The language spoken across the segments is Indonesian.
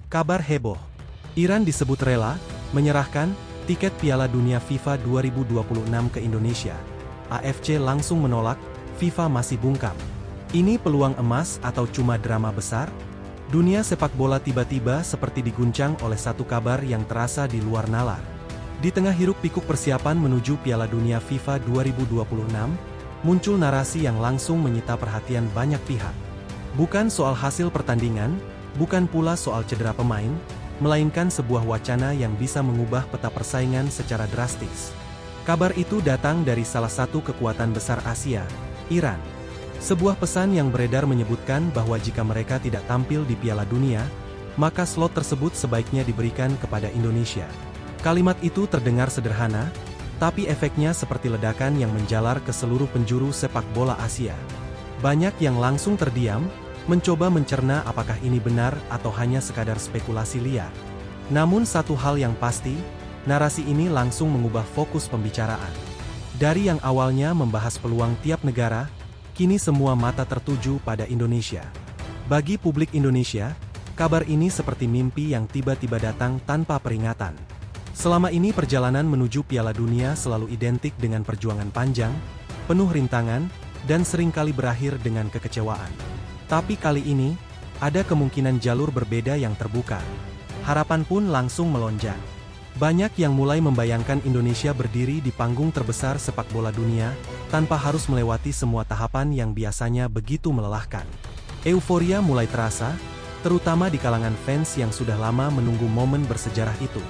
Kabar heboh. Iran disebut rela menyerahkan tiket Piala Dunia FIFA 2026 ke Indonesia. AFC langsung menolak, FIFA masih bungkam. Ini peluang emas atau cuma drama besar? Dunia sepak bola tiba-tiba seperti diguncang oleh satu kabar yang terasa di luar nalar. Di tengah hiruk-pikuk persiapan menuju Piala Dunia FIFA 2026, muncul narasi yang langsung menyita perhatian banyak pihak. Bukan soal hasil pertandingan, bukan pula soal cedera pemain, melainkan sebuah wacana yang bisa mengubah peta persaingan secara drastis. Kabar itu datang dari salah satu kekuatan besar Asia, Iran. Sebuah pesan yang beredar menyebutkan bahwa jika mereka tidak tampil di Piala Dunia, maka slot tersebut sebaiknya diberikan kepada Indonesia. Kalimat itu terdengar sederhana, tapi efeknya seperti ledakan yang menjalar ke seluruh penjuru sepak bola Asia. Banyak yang langsung terdiam, mencoba mencerna apakah ini benar atau hanya sekadar spekulasi liar. Namun satu hal yang pasti, narasi ini langsung mengubah fokus pembicaraan. Dari yang awalnya membahas peluang tiap negara, kini semua mata tertuju pada Indonesia. Bagi publik Indonesia, kabar ini seperti mimpi yang tiba-tiba datang tanpa peringatan. Selama ini perjalanan menuju Piala Dunia selalu identik dengan perjuangan panjang, penuh rintangan, dan seringkali berakhir dengan kekecewaan. Tapi kali ini, ada kemungkinan jalur berbeda yang terbuka. Harapan pun langsung melonjak. Banyak yang mulai membayangkan Indonesia berdiri di panggung terbesar sepak bola dunia, tanpa harus melewati semua tahapan yang biasanya begitu melelahkan. Euforia mulai terasa, terutama di kalangan fans yang sudah lama menunggu momen bersejarah itu.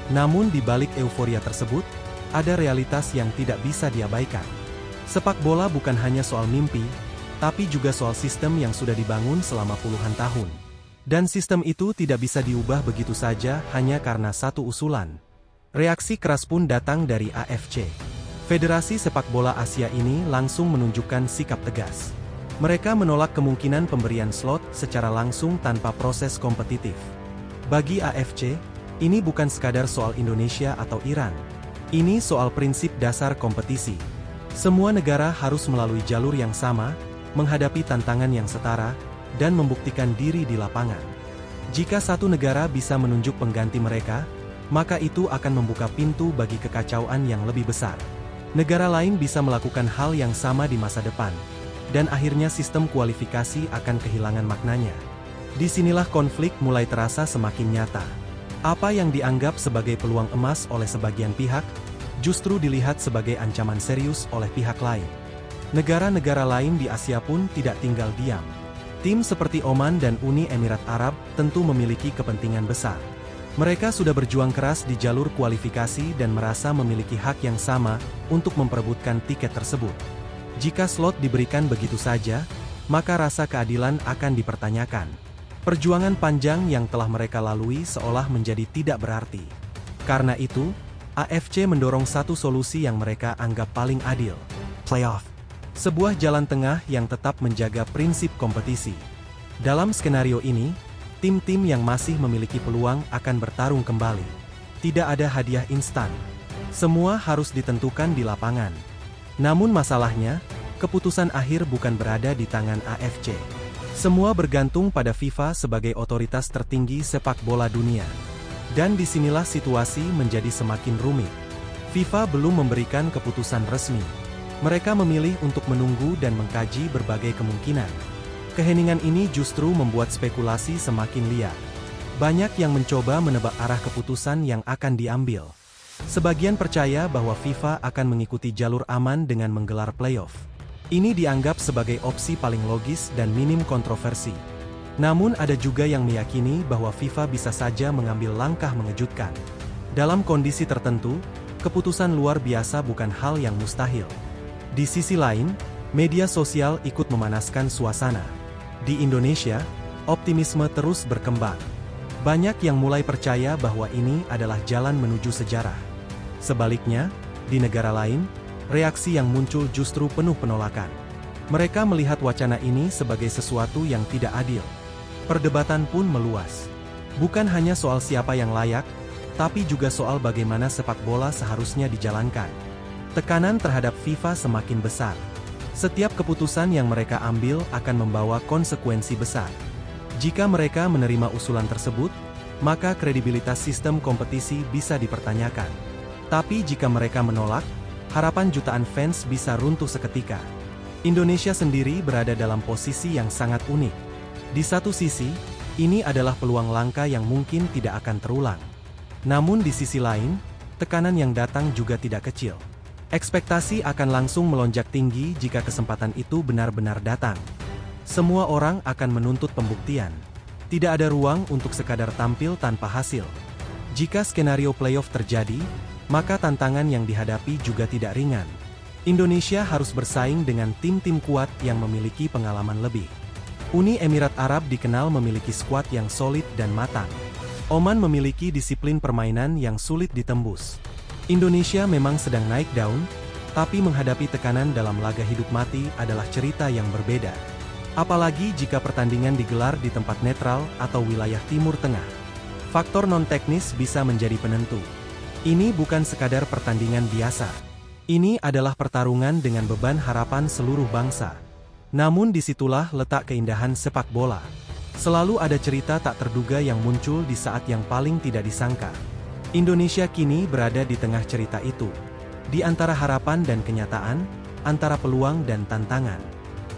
Namun di balik euforia tersebut, ada realitas yang tidak bisa diabaikan. Sepak bola bukan hanya soal mimpi, tapi juga soal sistem yang sudah dibangun selama puluhan tahun. Dan sistem itu tidak bisa diubah begitu saja hanya karena satu usulan. Reaksi keras pun datang dari AFC. Federasi Sepak Bola Asia ini langsung menunjukkan sikap tegas. Mereka menolak kemungkinan pemberian slot secara langsung tanpa proses kompetitif. Bagi AFC, ini bukan sekadar soal Indonesia atau Iran. Ini soal prinsip dasar kompetisi. Semua negara harus melalui jalur yang sama, menghadapi tantangan yang setara, dan membuktikan diri di lapangan. Jika satu negara bisa menunjuk pengganti mereka, maka itu akan membuka pintu bagi kekacauan yang lebih besar. Negara lain bisa melakukan hal yang sama di masa depan, dan akhirnya sistem kualifikasi akan kehilangan maknanya. Disinilah konflik mulai terasa semakin nyata. Apa yang dianggap sebagai peluang emas oleh sebagian pihak, justru dilihat sebagai ancaman serius oleh pihak lain. Negara-negara lain di Asia pun tidak tinggal diam. Tim seperti Oman dan Uni Emirat Arab tentu memiliki kepentingan besar. Mereka sudah berjuang keras di jalur kualifikasi dan merasa memiliki hak yang sama untuk memperebutkan tiket tersebut. Jika slot diberikan begitu saja, maka rasa keadilan akan dipertanyakan. Perjuangan panjang yang telah mereka lalui seolah menjadi tidak berarti. Karena itu, AFC mendorong satu solusi yang mereka anggap paling adil: playoff. Sebuah jalan tengah yang tetap menjaga prinsip kompetisi. Dalam skenario ini, tim-tim yang masih memiliki peluang akan bertarung kembali. Tidak ada hadiah instan. Semua harus ditentukan di lapangan. Namun masalahnya, keputusan akhir bukan berada di tangan AFC. Semua bergantung pada FIFA sebagai otoritas tertinggi sepak bola dunia. Dan disinilah situasi menjadi semakin rumit. FIFA belum memberikan keputusan resmi. Mereka memilih untuk menunggu dan mengkaji berbagai kemungkinan. Keheningan ini justru membuat spekulasi semakin liar. Banyak yang mencoba menebak arah keputusan yang akan diambil. Sebagian percaya bahwa FIFA akan mengikuti jalur aman dengan menggelar playoff. Ini dianggap sebagai opsi paling logis dan minim kontroversi. Namun ada juga yang meyakini bahwa FIFA bisa saja mengambil langkah mengejutkan. Dalam kondisi tertentu, keputusan luar biasa bukan hal yang mustahil. Di sisi lain, media sosial ikut memanaskan suasana. Di Indonesia, optimisme terus berkembang. Banyak yang mulai percaya bahwa ini adalah jalan menuju sejarah. Sebaliknya, di negara lain, reaksi yang muncul justru penuh penolakan. Mereka melihat wacana ini sebagai sesuatu yang tidak adil. Perdebatan pun meluas. Bukan hanya soal siapa yang layak, tapi juga soal bagaimana sepak bola seharusnya dijalankan. Tekanan terhadap FIFA semakin besar. Setiap keputusan yang mereka ambil akan membawa konsekuensi besar. Jika mereka menerima usulan tersebut, maka kredibilitas sistem kompetisi bisa dipertanyakan. Tapi jika mereka menolak, harapan jutaan fans bisa runtuh seketika. Indonesia sendiri berada dalam posisi yang sangat unik. Di satu sisi, ini adalah peluang langka yang mungkin tidak akan terulang. Namun di sisi lain, tekanan yang datang juga tidak kecil. Ekspektasi akan langsung melonjak tinggi jika kesempatan itu benar-benar datang. Semua orang akan menuntut pembuktian. Tidak ada ruang untuk sekadar tampil tanpa hasil. Jika skenario playoff terjadi, maka tantangan yang dihadapi juga tidak ringan. Indonesia harus bersaing dengan tim-tim kuat yang memiliki pengalaman lebih. Uni Emirat Arab dikenal memiliki skuad yang solid dan matang. Oman memiliki disiplin permainan yang sulit ditembus. Indonesia memang sedang naik daun, tapi menghadapi tekanan dalam laga hidup mati adalah cerita yang berbeda. Apalagi jika pertandingan digelar di tempat netral atau wilayah Timur Tengah. Faktor non-teknis bisa menjadi penentu. Ini bukan sekadar pertandingan biasa. Ini adalah pertarungan dengan beban harapan seluruh bangsa. Namun disitulah letak keindahan sepak bola. Selalu ada cerita tak terduga yang muncul di saat yang paling tidak disangka. Indonesia kini berada di tengah cerita itu. Di antara harapan dan kenyataan, antara peluang dan tantangan.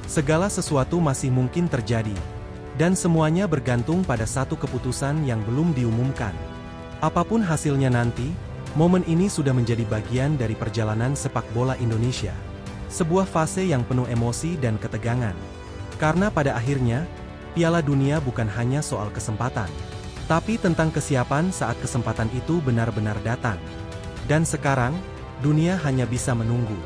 Segala sesuatu masih mungkin terjadi. Dan semuanya bergantung pada satu keputusan yang belum diumumkan. Apapun hasilnya nanti, momen ini sudah menjadi bagian dari perjalanan sepak bola Indonesia. Sebuah fase yang penuh emosi dan ketegangan. Karena pada akhirnya, Piala Dunia bukan hanya soal kesempatan, tapi tentang kesiapan saat kesempatan itu benar-benar datang. Dan sekarang, dunia hanya bisa menunggu.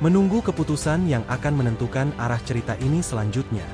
Menunggu keputusan yang akan menentukan arah cerita ini selanjutnya.